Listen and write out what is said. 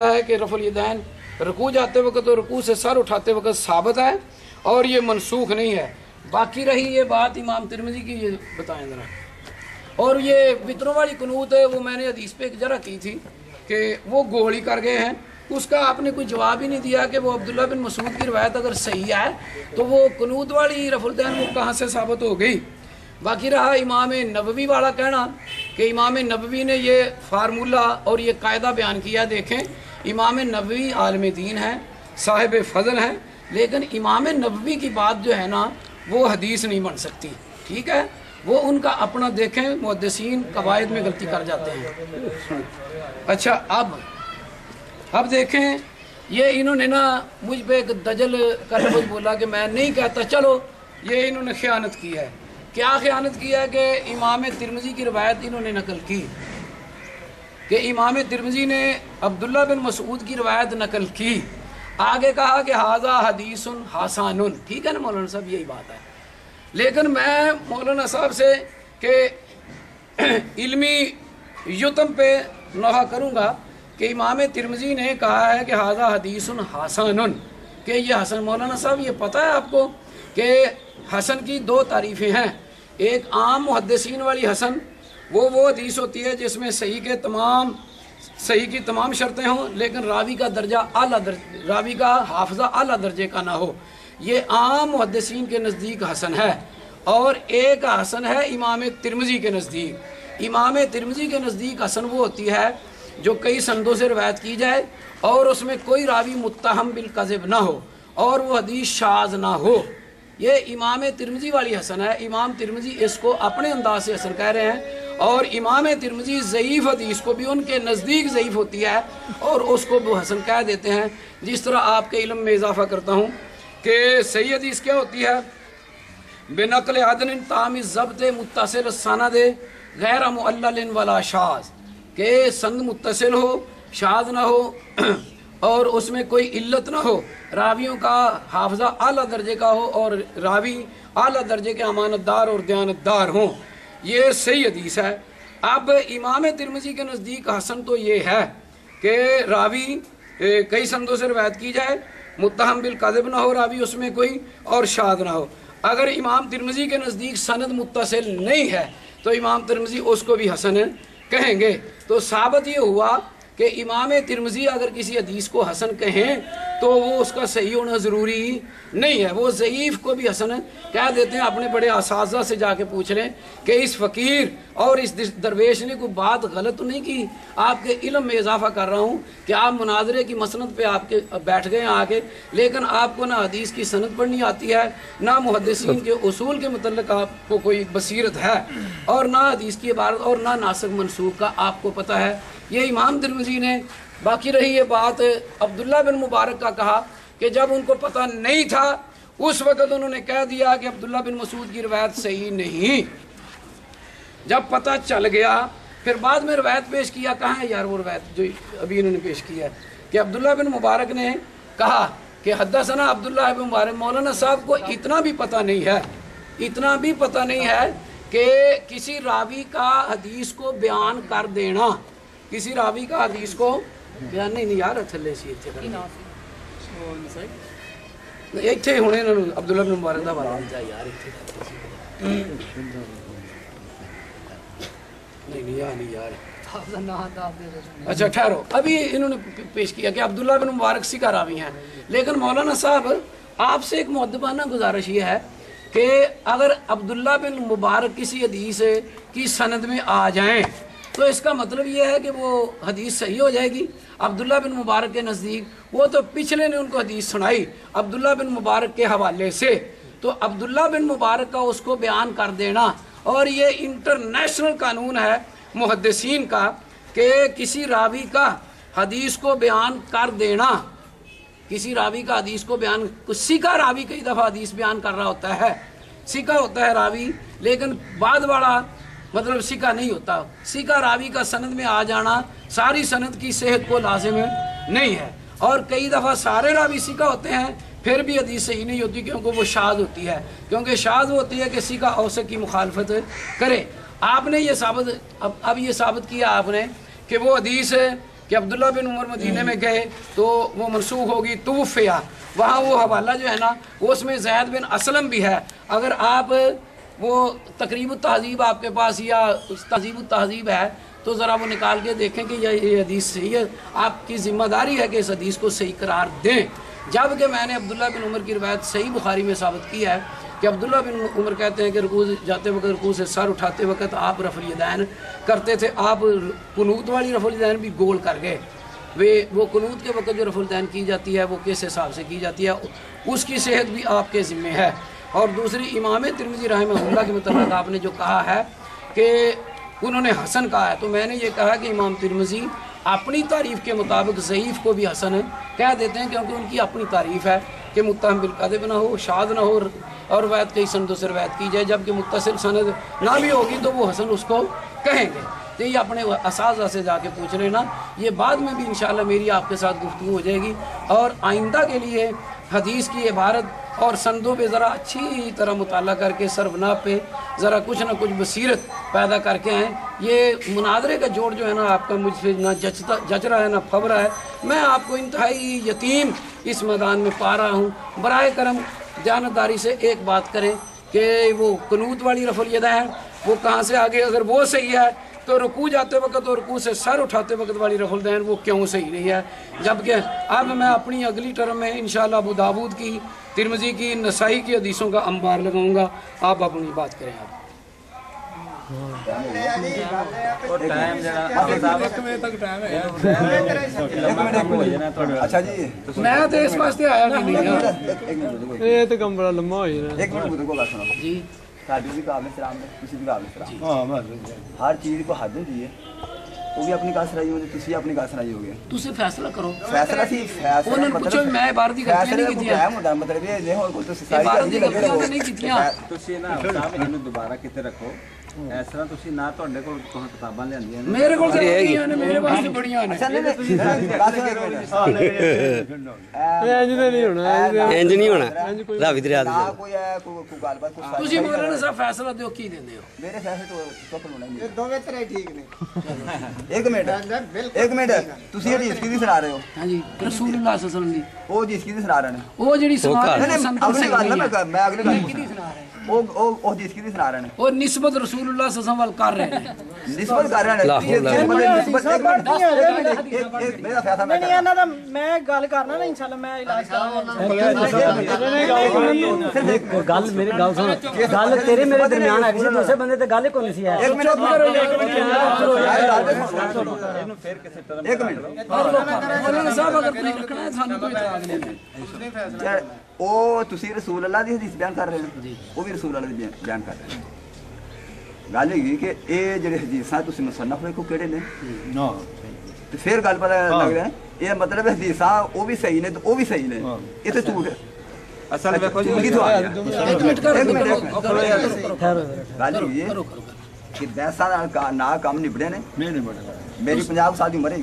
है कि रफ़ुल यदैन रुकू जाते वक्त तो रुकू से सर उठाते वक्त साबित है और ये मनसूख नहीं है। बाकी रही ये बात इमाम तिरमिज़ी की, ये बताएं ज़रा। और ये वितरों वाली कुनूत है, वो मैंने हदीस पे एक जरा की थी कि वो गोली कर गए हैं, उसका आपने कोई जवाब ही नहीं दिया कि वो अब्दुल्ला बिन मसूद की रवायत अगर सही है तो वो कुनूत वाली रफ़ुल यदैन वो कहाँ से साबित हो गई। बाकी रहा इमाम नबवी वाला कहना कि इमाम नबवी ने ये फार्मूला और ये कायदा बयान किया। देखें, इमाम नबवी आलिम दीन है, साहिब फ़ज़ल है, लेकिन इमाम नबवी की बात जो है ना वो हदीस नहीं बन सकती। ठीक है, वो उनका अपना देखें, मुहद्दिसीन कवायद में गलती कर जाते हैं। अच्छा, अब देखें, ये इन्होंने ना मुझ पे एक दजल कर मुझ बोला कि मैं नहीं कहता, चलो ये इन्होंने ख़यानत की है। क्या ख़यानत किया है कि इमाम तिरमिज़ी की रवायत इन्होंने नकल की कि इमाम तिरमिज़ी ने अब्दुल्ला बिन मसूद की रवायत नकल की, आगे कहा कि हाज़ा हदीसुन हसानुन। ठीक है ना मौलाना साहब, यही बात है। लेकिन मैं मौलाना साहब से कि इल्मी युतम पे नहा करूँगा कि इमाम तिरमिज़ी ने कहा है कि हाज़ा हदीसुन हसानुन, कि ये हसन। मौलाना साहब ये पता है आपको कि हसन की दो तारीफ़ें हैं। एक आम मुहद्दिसीन वाली हसन, वो हदीस होती है जिसमें सही की तमाम शर्तें हों, लेकिन रावी का दर्जा रावी का हाफजा आला दर्जे का ना हो। ये आम मुहद्दिसीन के नज़दीक हसन है। और एक हसन है इमाम तिरमिज़ी के नज़दीक। इमाम तिरमिज़ी के नज़दीक हसन वो होती है जो कई संदों से रवायत की जाए और उसमें कोई रावी मुत्तहम बिल कज़िब ना हो और वो हदीस शाज़ ना हो। ये इमाम तिरमिज़ी वाली हसन है। इमाम तिरमिज़ी इसको अपने अंदाज से हसन कह रहे हैं और इमाम तिरमिज़ी ज़ईफ़ हदीस को भी उनके नज़दीक ज़ईफ़ होती है और उसको वो हसन कह देते हैं। जिस तरह आपके इल्म में इजाफ़ा करता हूँ कि सही हदीस क्या होती है, बिनक़ल अदन ताम ज़ब्त मुत्तसिल सनद गैर मुअल्लल वला शाज़, के संद मुत्तसिल हो, शाज़ ना हो और उसमें कोई इल्लत ना हो, रावियों का हाफजा आला दर्जे का हो और रावी आला दर्जे के अमानतदार और दयानतदार हों। ये सही हदीस है। अब इमाम तिरमिज़ी के नज़दीक हसन तो ये है कि रावी कई संदों से रवायत की जाए, मुत्तहम बिल कज़िब ना हो रावी उसमें कोई, और शाद ना हो। अगर इमाम तिरमिज़ी के नज़दीक सनद मुत्तसिल नहीं है तो इमाम तिरमिज़ी उसको भी हसन कहेंगे। तो साबित ये हुआ कि इमाम तिरमिज़ी अगर किसी हदीस को हसन कहें तो वो उसका सही होना ज़रूरी नहीं है, वो ज़ईफ़ को भी हसन कह देते हैं। अपने बड़े असाज़ा से जाके पूछ लें कि इस फ़कीर और इस दरवेश ने कोई बात गलत तो नहीं की। आपके इल्म में इजाफ़ा कर रहा हूँ कि आप मुनाजरे की मसनद पे आपके बैठ गए आके, लेकिन आपको ना हदीस की सनद पढ़नी आती है, ना मुहद्दिसीन के उसूल के मुतल्लिक़ आपको कोई बसीरत है, और ना हदीस की इबारत और ना नासिख मनसूख का आपको पता है। ये इमाम तिरमिज़ी ने। बाकी रही ये बात अब्दुल्ला बिन मुबारक का कहा कि जब उनको पता नहीं था उस वक़्त उन्होंने कह दिया कि अब्दुल्ला बिन मसूद की रवायत सही नहीं। जब पता चल गया फिर बाद में रवायत पेश किया। कहाँ है यार वो रवायत जो अभी इन्होंने पेश किया है कि अब्दुल्ला बिन मुबारक ने कहा कि हद्दसना अब्दुल्ला बिन मुबारक। मौलाना साहब को इतना भी पता नहीं है कि किसी रावी का हदीस को बयान कर देना, किसी रावी का हदीस को बयान नहीं यार थले सी इत्थे हुणे इन्होंने अब्दुल्ला बिन मुबारक दा हवाला दिता यार इत्थे नहीं यार। अच्छा ठहरो, अभी इन्होंने पेश किया कि अब्दुल्ला बिन मुबारक सी का रावी हैं। लेकिन मौलाना साहब आपसे एक मुअद्दबाना गुजारिश ये है कि अगर अब्दुल्ला बिन मुबारक किसी हदीस की सनद में आ जाएं तो इसका मतलब ये है कि वो हदीस सही हो जाएगी। अब्दुल्ला बिन मुबारक के नज़दीक वो तो पिछले ने उनको हदीस सुनाई अब्दुल्ला बिन मुबारक के हवाले से, तो अब्दुल्ला बिन मुबारक का उसको बयान कर देना, और ये इंटरनेशनल कानून है मुहद्दिसीन का कि किसी रावी का हदीस को बयान कर देना, किसी रावी का हदीस को बयान, सिका रावी कई दफ़ा हदीस बयान कर रहा होता है, सिका होता है रावी, लेकिन बाद वाला मतलब सिका नहीं होता। सिका रावी का सनद में आ जाना सारी सनद की सेहत को लाजिम नहीं है, और कई दफ़ा सारे रावी सिका होते हैं फिर भी हदीस सही नहीं होती क्योंकि वो शाज़ होती है, क्योंकि शाज़ होती है कि सिका औसत की मुखालफत करे। आपने ये साबित अब ये साबित किया आपने कि वो हदीस کہ عبداللہ بن عمر مدینے میں گئے تو وہ منسوخ ہوگی توفیا، وہاں وہ حوالہ جو ہے نا اس میں زید بن اسلم بھی ہے. اگر آپ وہ تقریب التہذیب آپ کے پاس یا تہذیب التہذیب ہے تو ذرا وہ نکال کے دیکھیں کہ یہ حدیث صحیح ہے. آپ کی ذمہ داری ہے کہ اس حدیث کو صحیح قرار دیں. جب کہ میں نے عبداللہ بن عمر کی روایت صحیح بخاری میں ثابت کی ہے کہ عبداللہ بن عمر کہتے ہیں کہ رکوع جاتے وقت، رکوع سے سر اٹھاتے وقت آپ رفع الیدین کرتے تھے. آپ قنوت والی رفع الیدین بھی گول کر گئے. وہ قنوت کے وقت جو رفع الیدین کی جاتی ہے وہ کس حساب سے کی جاتی ہے، اس کی صحت بھی آپ کے ذمہ ہے. اور دوسری امام ترمذی رحمہ اللہ کے متعلق آپ نے جو کہا ہے کہ انہوں نے حسن کہا ہے، تو میں نے یہ کہا کہ امام ترمذی اپنی تعریف کے مطابق ضعیف کو بھی حسن کہہ دیتے ہیں، کیونکہ ان کی اپنی تعریف ہے کہ متہم بالکذب نہ ہو، شاذ نہ ہو اور روایت کئی سندوں سے روایت کی جائے، جبکہ متصل سند نہ بھی ہوگی تو وہ حسن اس کو کہیں گے. تو یہ اپنے اساتذہ سے جا کے پوچھ لینا. یہ بعد میں بھی انشاءاللہ میری آپ کے ساتھ گفتگو ہو جائے گی. اور آئندہ کے لیے حدیث کی عبارت اور سندوں پہ ذرا اچھی طرح مطالعہ کر کے سربنا پہ ذرا کچھ نہ کچھ بصیرت پیدا کر کے آئیں. یہ مناظرے کا جوڑ جو ہے نا آپ کا مجھ سے نہ جچ رہا ہے نہ پھب رہا ہے. میں آپ کو انتہائی یتیم اس میدان میں پا رہا ہوں. برائے کرم دیانتداری سے ایک بات کریں کہ وہ قنوت والی رفع الیدین وہ کہاں سے آگے، اگر وہ صحیح ہے تو رکوع جاتے وقت اور رکوع سے سر اٹھاتے وقت والی رفع الیدین وہ کیوں صحیح نہیں ہے. جبکہ اب میں اپنی اگلی ٹرم میں انشاءاللہ ابو داؤد کی، ترمذی کی، نسائی کی حدیثوں کا انبار لگاؤں گا. آپ اپنی بات کریں. آپ اچھا جی میں تو اس واسطے آیا بھی نہیں ہوں. یہ تو کم بڑا لمبا ہو جانا. ایک منٹ کو بات سنو جی ساڈی بھی قابل سلام ہے، کسی بھی قابل سلام. ہر چیز کو حد ہوتی ہے. وہ بھی اپنی گل سنائی ہوگی، تسی اپنی گل سنائی ہوگی. تسی فیصلہ کرو. فیصلہ سی فیصلہ انہوں نے پوچھو میں عبارت کی غلطیاں نہیں کی تھیاں. مطلب یہ نہیں ہو کوئی ساری عبارت کی غلطیاں تو نہیں کی تھیاں. ਤੁਸੀਂ ਨਾ ਸਾਹਿਬ ਇਹਨੂੰ ਦੁਬਾਰਾ ਕਿਤੇ ਰੱਖੋ. ਇਸ ਤਰ੍ਹਾਂ ਤੁਸੀਂ ਨਾ ਤੁਹਾਡੇ ਕੋਲ ਤੁਹਾਨੂੰ ਕਿਤਾਬਾਂ ਲਿਆਂਦੀਆਂ ਨੇ میرے کو سے نے میرے واسطے بڑیاں نے. ਇੰਜ ਤਾਂ ਨਹੀਂ ਹੋਣਾ. ਇੰਜ ਨਹੀਂ ਹੋਣਾ ਰਾਵੀ ਦਰਿਆ ਦੇ ਨਾ ਕੋਈ ਹੈ ਕੋਈ ਗੱਲਬਾਤ ਕੋਈ تسی مولانا صاحب فیصلہ دیو کی دیندے ہو. میرے فیصلے تو ہونا نہیں. ਇਹ ਦੋਵੇਂ ਤਰ੍ਹਾਂ ਠੀਕ ਨੇ. ایک منٹ ਤੁਸੀਂ حدیث کی بھی سنا رہے ہو. ہاں جی رسول اللہ صلی اللہ علیہ وسلم دی وہ حدیث کی بھی سنا رہے ہیں. وہ جڑی سنا رہے ہیں سنت اگلی صحیح گل نہیں ہے. میں اگلی گل کی سنا رہے ہیں وہ حدیث کی بھی سنا رہے ہیں. اور نسبت رسول اللہ صلی اللہ علیہ وسلم وال کر رہے ہیں. نسبت کر رہے ہیں. میرا فیصلہ میں ਨਹੀਂ ਇਹਨਾਂ ਦਾ ਮੈਂ ਗੱਲ ਕਰਨਾ ਨਾ ਇਨਸ਼ਾਅੱਲਾ ਮੈਂ ਇਲਾਜ گل میری گل سن گل تیرے میرے درمیان ہے کسی دوسرے بندے تے گل ہی کوئی نہیں سی ہے. ایک منٹ مولانا صاحب اگر کوئی رکھنا ہے سانو کوئی اعتراض نہیں ہے. وہ تسی رسول اللہ دی حدیث بیان کر رہے ہیں، وہ بھی رسول اللہ دی بیان کر رہے ہیں. گل ہے کہ یہ جڑے حدیثاں تسی مصنف لکھو کیڑے نے تے پھر گل پتہ لگ رہا ہے یہ مطلب حدیثاں وہ بھی صحیح نے تے وہ بھی صحیح نے. یہ تے جھوٹ ہے. ਅਸਲ ਵੇਖੋ ਜੀ کتوں آ گیا؟ ایک منٹ کرو گل یہ کہ 10 سال نہ کام نبڑے نے. میری 50 سال کی عمر ہے.